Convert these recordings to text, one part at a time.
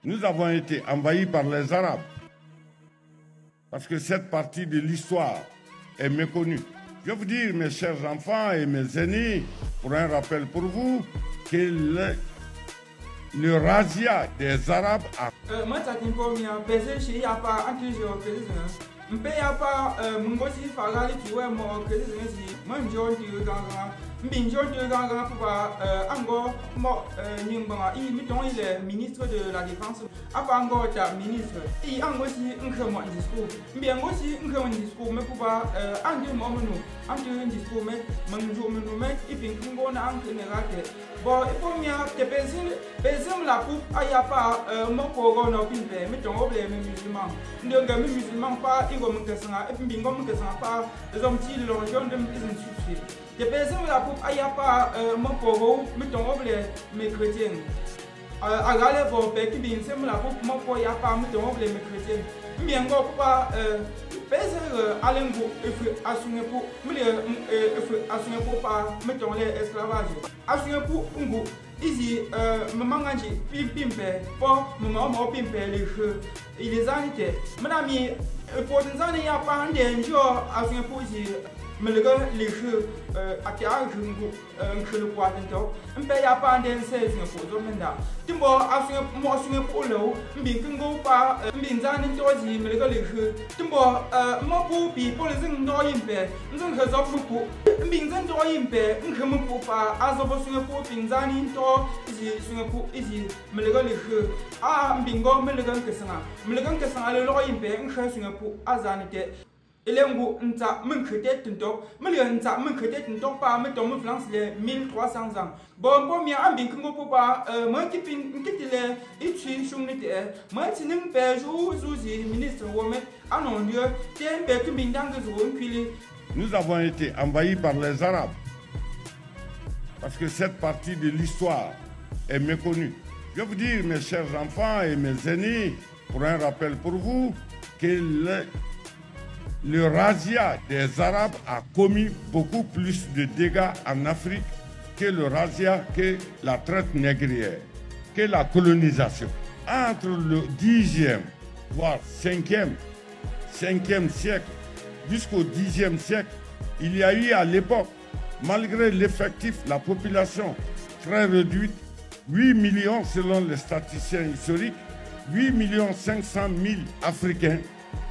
Nous avons été envahis par les Arabes. Parce que cette partie de l'histoire est méconnue. Je vais vous dire, mes chers enfants et mes aînés, pour un rappel pour vous, que le razzia des Arabes a... ministre de la Défense, ministre, et discours, mais pour pas un discours, mais bon, il faut bien que personne la coupe, il n'y a pas mon corona au pimpe, mais ton problème musulman. Ne musulman pas, il va me casser, et puis bingo me casser pas, les hommes qui l'ont jeune de succès. Que personne la coupe, il n'y a pas mon corona, mais ton problème, mes chrétiens. À la fois, qui bien la coupe, mon corps, il n'y a pas, mais ton problème, mes chrétiens. Bien, on pas. Personne alengo assumer pour assumer pour pas mettre les esclavages assumer pour ungo ici mamanganji pimpe pour maman pimpe les jeux il les anité madame pour des années a pas un jour assumer pour ici mais les jeux à qui a je le vois donc un pays a pas un c'est pour domenda timbo assumer pour l'eau bingo pas binzani tozi mais les jeux timbo mo pour les indoyimpe nous avons pour binzan doyimpe nous pour pas azobo pour binzani to ici mais les jeux ah bingo mais les que ça le loyimpe nous pour azanite Elengo nta m'inquiète tinto, nta m'inquiète tinto pas me tombe France les 1300 ans. Bon, bon, bien, un bien que mon papa, moi qui pin, et tu chumnite, moi qui n'aime pas jouer, ministre, woman, ah non, Dieu, tiens, que bindang de zone. Nous avons été envahis par les Arabes. Parce que cette partie de l'histoire est méconnue. Je vais vous dire, mes chers enfants et mes aînés, pour un rappel pour vous, que le razzia des Arabes a commis beaucoup plus de dégâts en Afrique que le razzia, que la traite négrière, que la colonisation. Entre le 10e, voire 5e siècle, jusqu'au 10e siècle, il y a eu à l'époque, malgré l'effectif, la population très réduite, 8 millions selon les statisticiens historiques, 8 500 000 Africains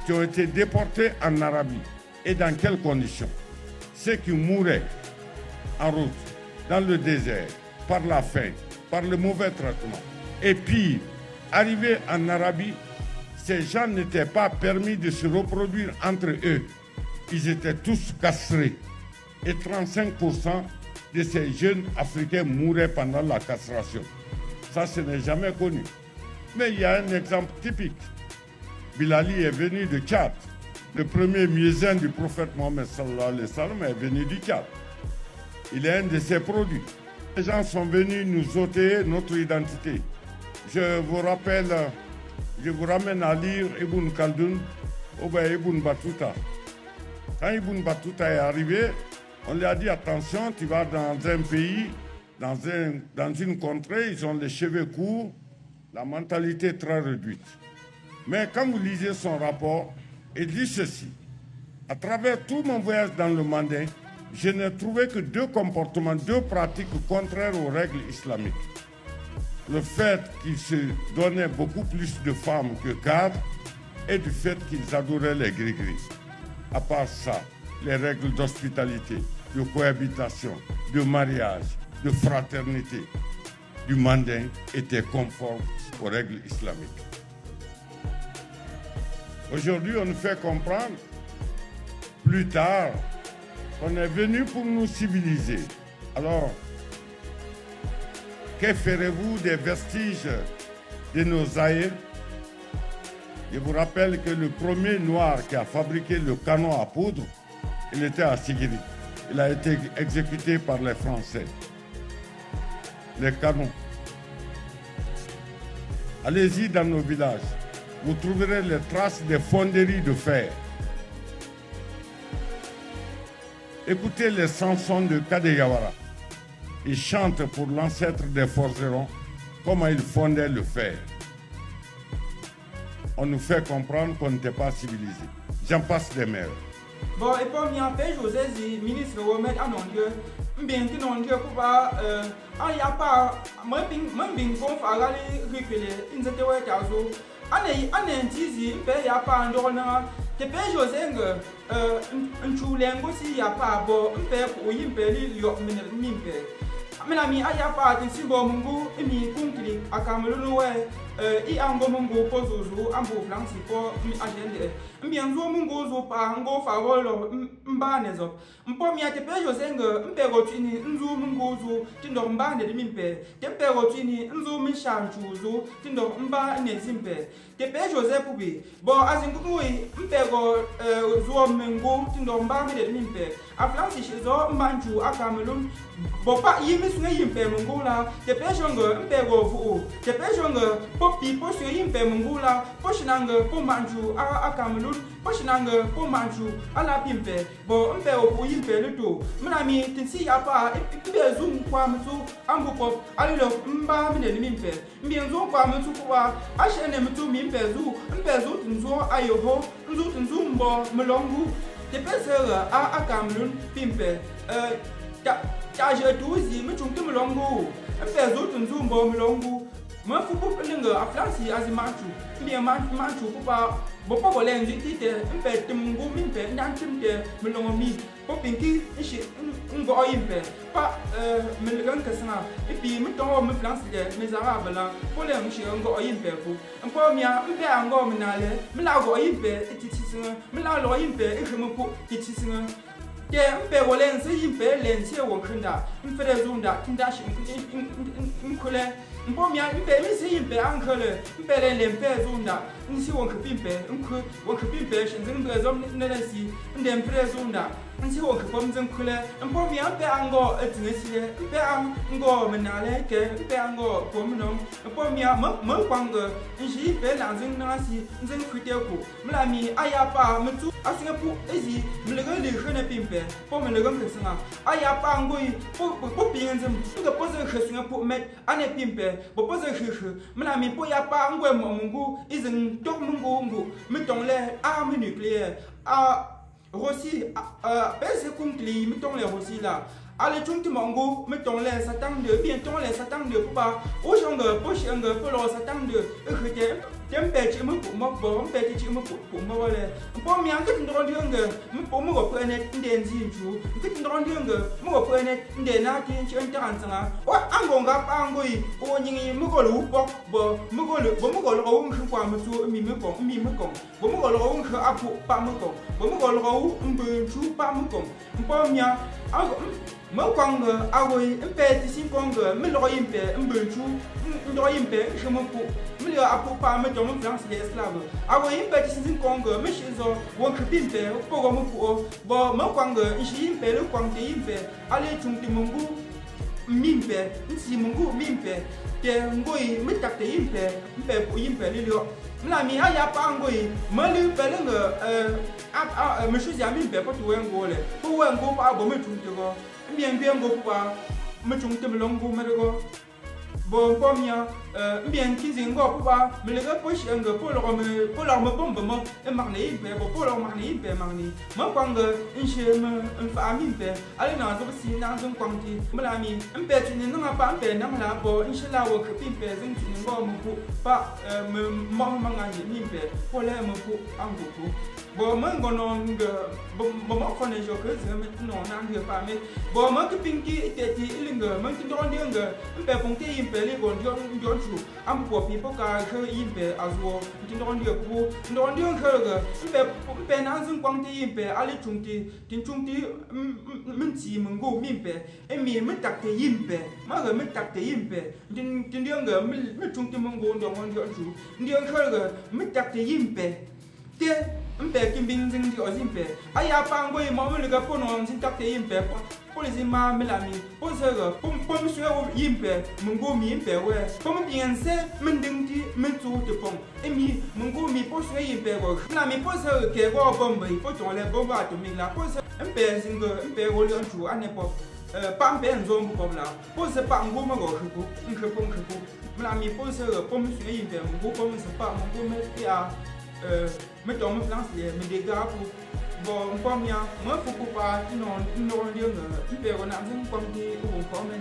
qui ont été déportés en Arabie. Et dans quelles conditions? Ceux qui mouraient en route, dans le désert, par la faim, par le mauvais traitement. Et puis, arrivés en Arabie, ces gens n'étaient pas permis de se reproduire entre eux. Ils étaient tous castrés. Et 35% de ces jeunes Africains mouraient pendant la castration. Ça, ce n'est jamais connu. Mais il y a un exemple typique. Bilali est venu de Tchad. Le premier muezzin du prophète Mohammed sallallahu alayhi wa sallam est venu du Tchad. Il est un de ses produits. Les gens sont venus nous ôter notre identité. Je vous rappelle, je vous ramène à lire Ibn Khaldoun ou Ibn Battuta. Quand Ibn Battuta est arrivé, on lui a dit attention, tu vas dans un pays, dans une contrée, ils ont les cheveux courts, la mentalité très réduite. Mais quand vous lisez son rapport, il dit ceci. À travers tout mon voyage dans le Mandin, je n'ai trouvé que deux comportements, deux pratiques contraires aux règles islamiques. Le fait qu'ils se donnaient beaucoup plus de femmes que cadres et du fait qu'ils adoraient les gris-gris. À part ça, les règles d'hospitalité, de cohabitation, de mariage, de fraternité du Mandin étaient conformes aux règles islamiques. Aujourd'hui, on nous fait comprendre, plus tard, qu'on est venu pour nous civiliser. Alors, que ferez-vous des vestiges de nos aïeux? Je vous rappelle que le premier noir qui a fabriqué le canon à poudre, il était à Sigiri. Il a été exécuté par les Français. Les canons. Allez-y dans nos villages. Vous trouverez les traces des fonderies de fer. Écoutez les chansons de Kadeyawara. Ils chantent pour l'ancêtre des forgerons comment ils fondaient le fer. on nous fait comprendre qu'on n'était pas civilisé. J'en passe des maires. Bon, et pour m'y appeler, José, ministre Romet, à non-dieu, bien que non-dieu, pour pas, il n'y a pas, moi, bien qu'on fasse les reculer, il ne s'était pas caso. Un tizi, il n'y a pas un donneur. Tu peux José, un choulengo, s'il n'y a pas, bon, un père ou une pelle, il y a une mimpe. Mais la mi a ya pas de simbo mungu, imi kunkli, a Cameroun, i ango mungu, pozozo, ambo flanci, po mi agende. Mbianzo mungu, zo pa, ango favolo, mbanezo. Mpo mi a te pe José, mpegotini, nzu mungu, zo, tindo mbane de mimpe. Te pegotini, nzu mishanchu, zo, tindo mbane simpe. Te pe José Poubi, bo azingui, mpego, zo mungu, tindo mbane de mimpe. A flanci, zo, mbanchu, a Cameroun, bo pa yimi sunga yimpe mungula, te pe jonga, mpego vu, te pe jonga, popi, posyo yimpe mungula, poshinanga, po manchu, a Cameroun, poshinanga, po manchu, a la pimpe, bo mpego po yimpe luto. Mnami, tinsi apa, mbe zoom kwa mtu, ambu pop, alilo, mba mine mimpe, mbienzo kwa mtu kwa, ashene mtu mimpe zu, mpezo tinzo ayoho, nzu tinzo mbo, melongu, te pe sera, a Cameroun, pimpe, je touzi, me chunki melongu, mpezo tinzo mbo melongu, me fupu pelinga, a flansi azimanchu, mbien manchu pupa, bopa volen jitite, mpe timungu mimpe, nyantimte melongo mi, popinki, ishi, ngo impe, pa meligan kasanga, epi metongo me flansi de, mes arabes là, pour les mchi ngo impe fu, mpo mia, mpe ango menale, melago impe, etitisanga, melalo impe, echemupu, etitisanga. Te mpe wolen se yimpe lense wonkunda mfere zunda tindashi mkule mpomya mpe misi yimpe ankele mpe lempe zunda nsi wonkpimpe wonkpimpe shinzin bezom nelesi ndem mfere zunda nsi wonkpom zinkule mpomya mpe ango etingesile mpe ango menale ke mpe ango pomnom mpomya mkwanga nshi mpe lanzin nasi nzin kwiteku mlami ayapa mtu asingapu ezi mlegeli khene pimpe po mlegam kesanga ayapa ngoi po pingenzem nga pose khesinga po met ane pimpe bo pose khekhe mlami po yapa ngwe mungu izin tok mungu mitongle arme nucléaire a Rossi pese kunkli mitongle Rossi la ale chunti mongo mitongle satang de bien tongle satang de pa o jonga po shenga po lo satang de khete tempe chi mu mo bo tempe chi mu mo wale po mi an ket ndron dinga mo mo go pene ndenzi chu ket ndron dinga mo go pene ndena tin chi entanzanga o angonga pangoi o nyingi mo go lu bo mo go lo o ngi kwa mo tu mi mo ko bo mo go lo o ngi apu pa mo ko bo mo go lo o mbe chu pa mo ko po mi a mo kwanga agoi mpe ti sin kwanga mi lo yimpe mbe chu ndo yimpe shemo pu mi lo apu pa me domo France les esclaves agoi mpe ti sin kwanga mi shizo wo khpimpe po go mo pu bo mo kwanga ishi yimpe lo kwanga yimpe ale chungti mungu mimpe nsi mungu mimpe te ngoi mi takte yimpe mpe pu yimpe lilo mlami aya pa ngoi mali pelenga me choisi a mimpe po tu ngole po ngo pa bo me chungti go mbien ngo pa me chungti melongo merego bon pomia mbien kizingo pa melega po shenga po lo me bombe mo e marni be bo po lo marni be marni mo kwanga inshe me fa mimpe ale na zo si na zo kwangti mlami mpe tuni nga pa mpe na la bo inshe la wo kpimpe zin tuni ngo mo pa me mo manga mimpe po le mo pu ango pu bo mango nong bo mo fone jo ke zeme no na nge pa me bo mo ki pinki teti ilinga mo ki don dinga mpe ponte impe li gon jon chu am po pi po ka ke impe azwo ki don dinga ku don dinga ke mpe na zin kwangte impe ali chungti tin chungti minti mungo mimpe e mi takte impe ma ga mi takte impe tin dinga mi chungti mungo jon chu dinga ke mi takte impe te mpe kimbing zing di ozimpe aya pango e mo le ga pono zin takte impe polisi ma melami posega pom suo impe mungo mi impe we pom biense mending di mentu te pom emi mungo mi posue impe go na mi posega ke go bomba i poto le bomba to mi la posega mpe zingo mpe woli onchu ane pop pam pen zom ko la po se pam go ma go khiku mla mi po se po mi su yin pe go po mi se pam go me ya me tong me plan se me de ga pu bo pom ya mo fu ku pa ino ino de nge pe go na zin pom ki u po me